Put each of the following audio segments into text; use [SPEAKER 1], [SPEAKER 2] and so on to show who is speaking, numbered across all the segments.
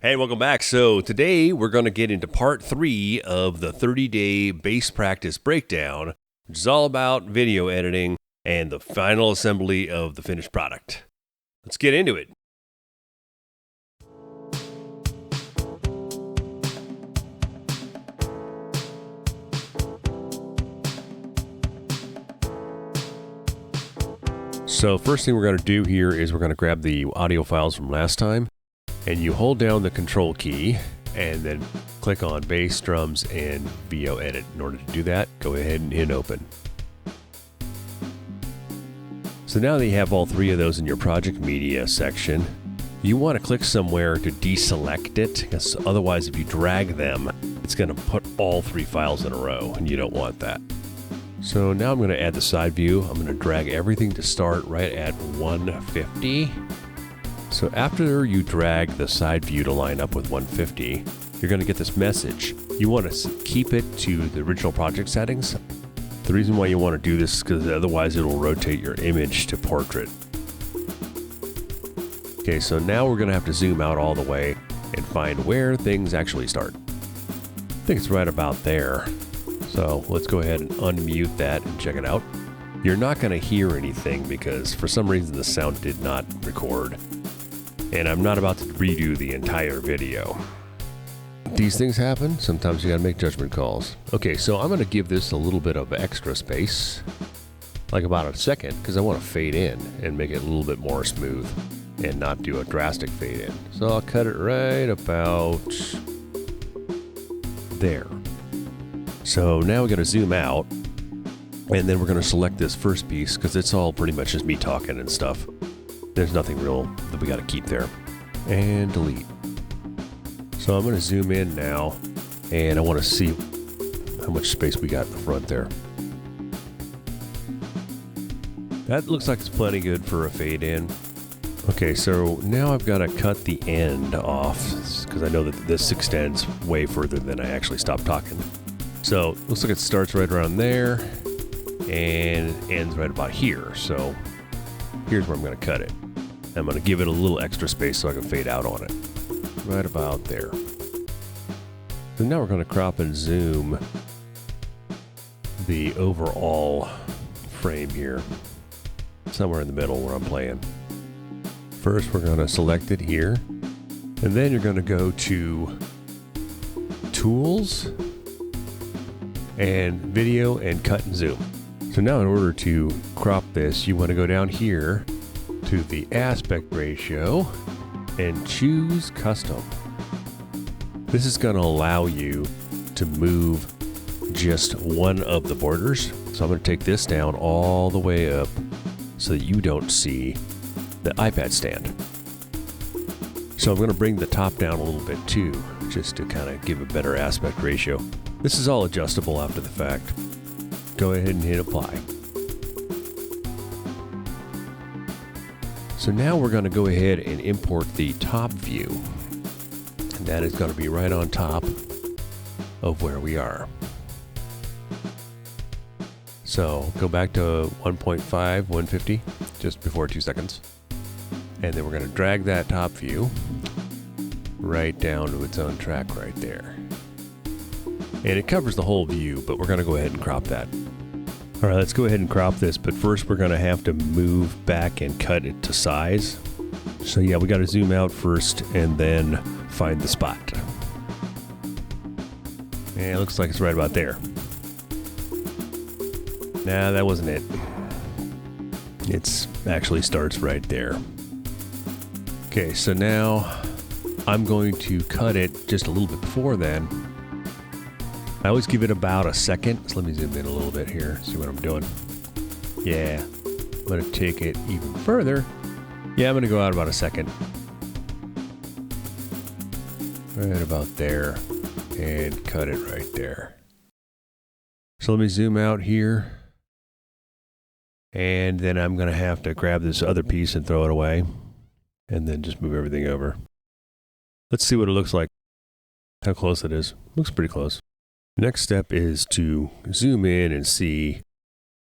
[SPEAKER 1] Hey, welcome back. So today we're going to get into part 3 of the 30-day bass practice breakdown, which is all about video editing and the final assembly of the finished product. Let's get into it. So first thing we're going to do here is we're going to grab the audio files from last time, and you hold down the control key and then click on bass, drums, and VO edit. In order to do that, go ahead and hit open. So now that you have all three of those in your project media section, you want to click somewhere to deselect it, because otherwise if you drag them, it's going to put all three files in a row, and you don't want that. So now I'm going to add the side view. I'm going to drag everything to start right at 150. So after you drag the side view to line up with 150, you're going to get this message. You want to keep it to the original project settings. The reason why you want to do this is because otherwise it'll rotate your image to portrait. Okay, so now we're going to have to zoom out all the way and find where things actually start. I think it's right about there. So let's go ahead and unmute that and check it out. You're not going to hear anything because for some reason the sound did not record. And I'm not about to redo the entire video. These things happen. Sometimes you gotta make judgment calls. Okay, so I'm gonna give this a little bit of extra space, like about a second, because I want to fade in and make it a little bit more smooth and not do a drastic fade in. So I'll cut it right about there. So now we gotta zoom out, and then we're gonna select this first piece because it's all pretty much just me talking and stuff. There's nothing real that we got to keep there. And delete. So I'm going to zoom in now, and I want to see how much space we got in the front there. That looks like it's plenty good for a fade in. Okay, so now I've got to cut the end off because I know that this extends way further than I actually stopped talking. So looks like it starts right around there and ends right about here. So here's where I'm going to cut it. I'm going to give it a little extra space so I can fade out on it. Right about there. So now we're going to crop and zoom the overall frame here. Somewhere in the middle where I'm playing. First we're going to select it here. And then you're going to go to Tools and Video and Cut and Zoom. So now in order to crop this, you want to go down here to the aspect ratio and choose custom. This is going to allow you to move just one of the borders. So I'm going to take this down all the way up so that you don't see the iPad stand. So I'm going to bring the top down a little bit too, just to kind of give a better aspect ratio. This is all adjustable after the fact. Go ahead and hit apply. So now we're going to go ahead and import the top view. And that is going to be right on top of where we are. So go back to 1.5, 150, just before 2 seconds. And then we're going to drag that top view right down to its own track right there. And it covers the whole view, but we're going to go ahead and crop that. All right, let's go ahead and crop this, but first we're going to have to move back and cut it to size. So yeah, we got to zoom out first and then find the spot. And it looks like it's right about there. Nah, that wasn't it. It actually starts right there. Okay, so now I'm going to cut it just a little bit before then. I always give it about a second. So let me zoom in a little bit here, see what I'm doing. Yeah, I'm going to take it even further. Yeah, I'm going to go out about a second. Right about there. And cut it right there. So let me zoom out here. And then I'm going to have to grab this other piece and throw it away. And then just move everything over. Let's see what it looks like. How close it is. Looks pretty close. Next step is to zoom in and see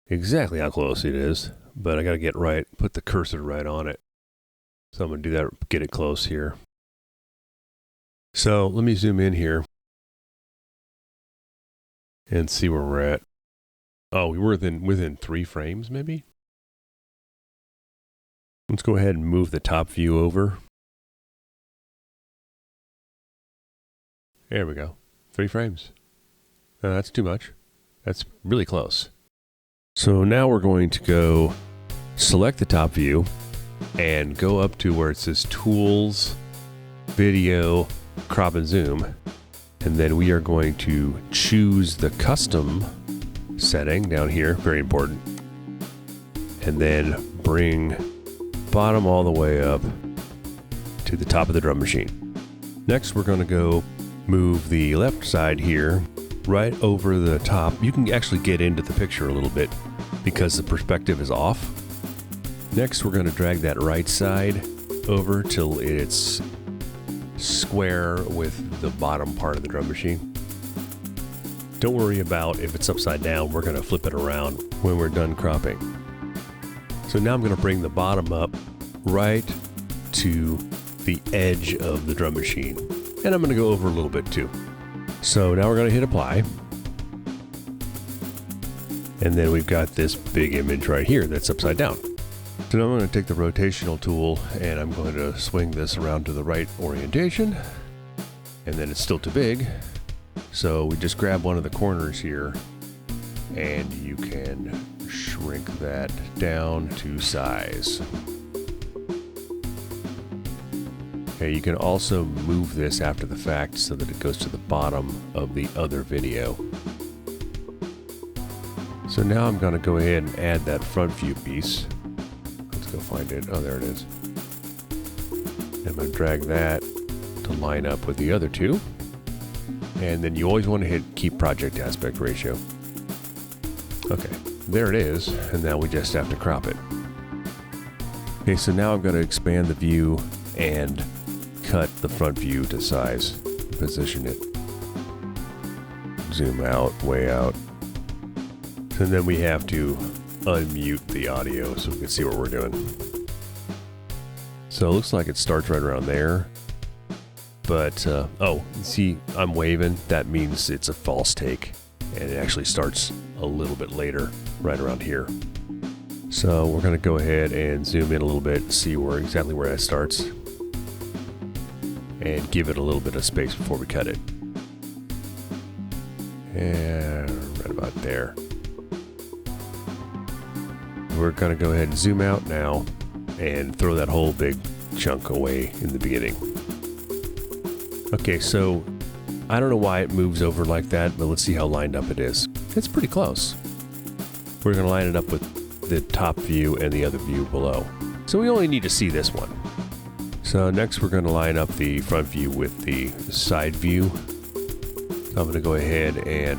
[SPEAKER 1] exactly how close it is, but I got to put the cursor right on it. So I'm going to do that, get it close here. So let me zoom in here and see where we're at. Oh, we were within 3 frames, maybe? Let's go ahead and move the top view over. There we go. 3 frames. No, that's too much. That's really close. So now we're going to go select the top view and go up to where it says Tools, Video, Crop and Zoom. And then we are going to choose the custom setting down here, very important. And then bring bottom all the way up to the top of the drum machine. Next, we're going to go move the left side here right over the top. You can actually get into the picture a little bit because the perspective is off. Next, we're going to drag that right side over till it's square with the bottom part of the drum machine. Don't worry about if it's upside down. We're going to flip it around when we're done cropping. So now I'm going to bring the bottom up right to the edge of the drum machine. And I'm going to go over a little bit too. So now we're going to hit apply. And then we've got this big image right here that's upside down. So now I'm going to take the rotational tool and I'm going to swing this around to the right orientation. And then it's still too big. So we just grab one of the corners here and you can shrink that down to size. Okay, you can also move this after the fact so that it goes to the bottom of the other video. So now I'm going to go ahead and add that front view piece. Let's go find it. Oh, there it is. I'm going to drag that to line up with the other two. And then you always want to hit keep project aspect ratio. Okay, there it is. And now we just have to crop it. Okay, so now I'm going to expand the view and cut the front view to size. Position it. Zoom out, way out. And then we have to unmute the audio so we can see what we're doing. So it looks like it starts right around there. But, oh, see, I'm waving. That means it's a false take. And it actually starts a little bit later, right around here. So we're going to go ahead and zoom in a little bit, see exactly where that starts. And give it a little bit of space before we cut it. And right about there. We're going to go ahead and zoom out now and throw that whole big chunk away in the beginning. Okay, so I don't know why it moves over like that, but let's see how lined up it is. It's pretty close. We're going to line it up with the top view and the other view below. So we only need to see this one. So next we're going to line up the front view with the side view. So I'm going to go ahead and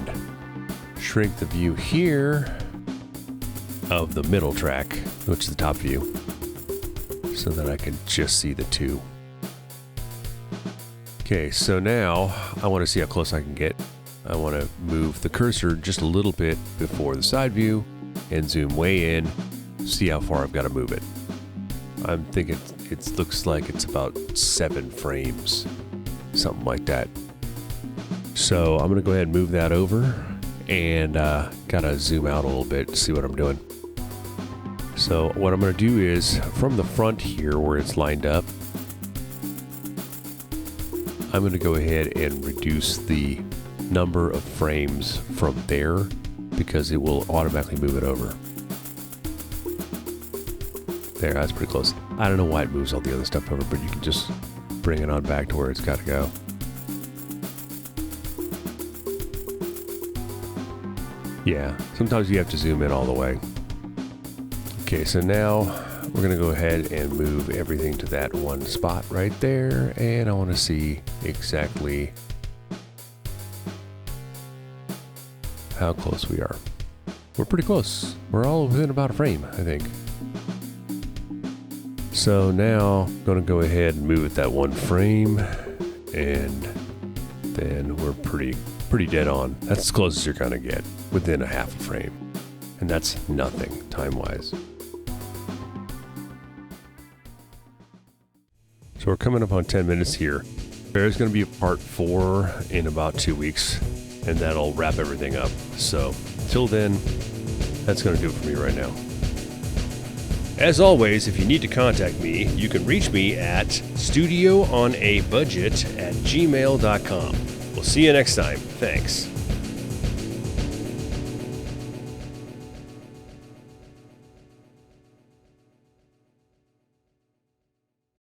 [SPEAKER 1] shrink the view here of the middle track, which is the top view, so that I can just see the two. Okay, so now I want to see how close I can get. I want to move the cursor just a little bit before the side view and zoom way in, see how far I've got to move it. I'm thinking it looks like it's about 7 frames, something like that. So I'm going to go ahead and move that over and gotta zoom out a little bit to see what I'm doing. So what I'm going to do is from the front here where it's lined up, I'm going to go ahead and reduce the number of frames from there because it will automatically move it over. There, that's pretty close. I don't know why it moves all the other stuff over, but you can just bring it on back to where it's got to go. Yeah, sometimes you have to zoom in all the way. Okay, so now we're going to go ahead and move everything to that one spot right there, and I want to see exactly how close we are. We're pretty close. We're all within about a frame, I think. So now I'm going to go ahead and move it that one frame, and then we're pretty dead on. That's as close as you're going to get, within a half a frame. And that's nothing time-wise. So we're coming up on 10 minutes here. There's going to be a part 4 in about 2 weeks, and that'll wrap everything up. So, till then, that's going to do it for me right now. As always, if you need to contact me, you can reach me at studioonaBudget@gmail.com. We'll see you next time. Thanks.